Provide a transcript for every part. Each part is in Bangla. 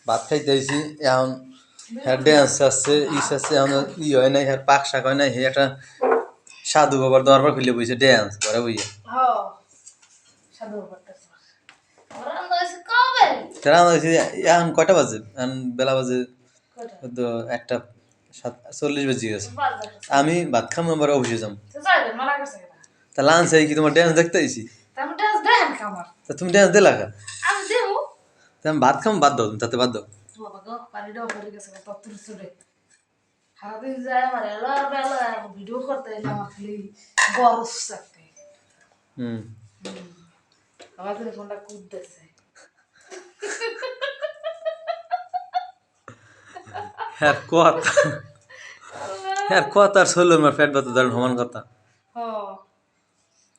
ভাত খাইতেছি এখন হ্যাঁ ড্যান্স আছে ইস আছে এখন ই হয় নাই হ্যাঁ পাক শাক হয় নাই হে একটা সাধু বাবার দরবার খুলে বইছে ড্যান্স ঘরে বইয়ে এখন কয়টা বাজে এখন বেলা বাজে তো 1:40 বেজে গেছে আমি ভাত খাম আবার অফিসে যাম তা লাঞ্চ কি তোমার ড্যান্স দেখতে আইছি তা তুমি ড্যান্স দিলা কা তা আমি ভাত খাম বাদ দাও তুমি তাতে বাদ দাও সারাদিন যায় আমার এলার বেলা ভিডিও করতে এলাম খালি বরফ চাকতে আমার ফোনটা কুদতেছে হ্যাঁ কথা হ্যাঁ কথা আর শরীর আমার পেট ব্যথা ধরেন সমান কথা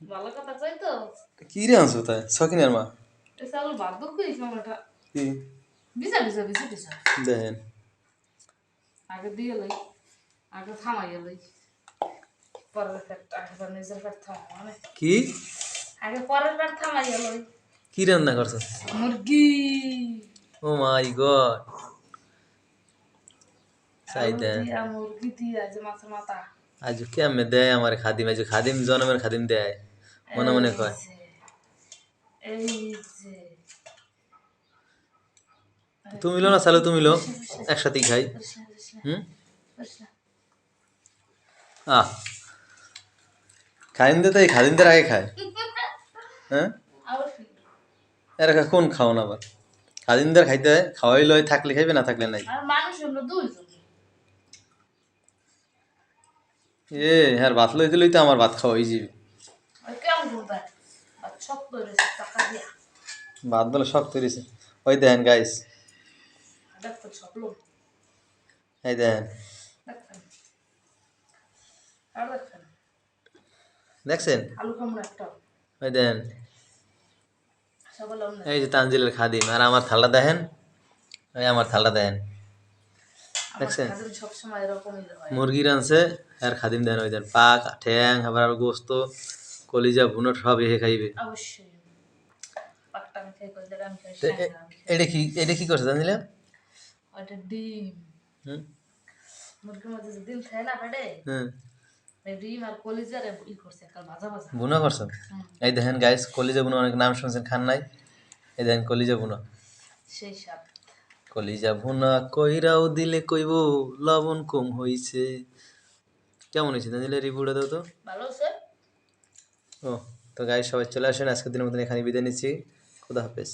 ভালো কথা চাই তো কি রে আনছো তাই সকিনের মা এটা আলু ভাত দুঃখ এটা কি বিছা বিছা বিছা বিছা দেখেন আগে দিয়ে লই আগে থামাইয়া লই পরের ফ্যাট আগে নিজের ফ্যাট থামাই কি আগে পরের ফ্যাট থামাইয়া লই কি রান্না করছো মুরগি ও মাই গড চাই দেন মুরগি দিয়া যে মাছের মাথা আজ কেমনে দেয় আমার খাদিম আজ খাদিম জনমের খাদিম দেয় মনে মনে কয় এই যে তুমি লো না চালো তুমি লো একসাথেই খাই আহ খাইন দে তাই খাদিমদের আগে খায় হ্যাঁ এরা কোন খাও না আবার খাদিমদের খাইতে হয় খাওয়াই লয় থাকলে খাইবে না থাকলে নাই এ হ্যাঁ ভাত লইতে লইতে আমার ভাত খাওয়া হয়ে যাবে ভাত বলে শখ তৈরিছে ওই দেখেন গাইস এই দেখেন দেখছেন ওই দেখেন এই যে তানজিলের খাদিম আর আমার থালা দেখেন ওই আমার থালা দেখেন দেখছেন মুরগি রানছে আর খাদিম দেন ওই দেন পাক ঠ্যাং আবার গোস্ত কলিজা ভুনো সব এসে খাইবে এটা কি করছে জানিলে ডিম মুরগির মধ্যে যে ডিম খায় না পেটে ডিম আর কলিজারে ই করছে কাল ভাজা ভাজা ভুনা করছেন এই দেখেন গাইস কলিজা ভুনা অনেক নাম শুনছেন খান নাই এই দেখেন কলিজা ভুনা সেই স্বাদ কলিজা ভুনা কইরাও দিলে কইব লবণ কম হইছে কেমন হয়েছে জানিলে রিভিউটা দাও তো ভালো আছে ও তো গাইস সবাই চলে আসেন আজকের দিনের মতন এখানে বিদায় নিচ্ছি খুদা হাফেজ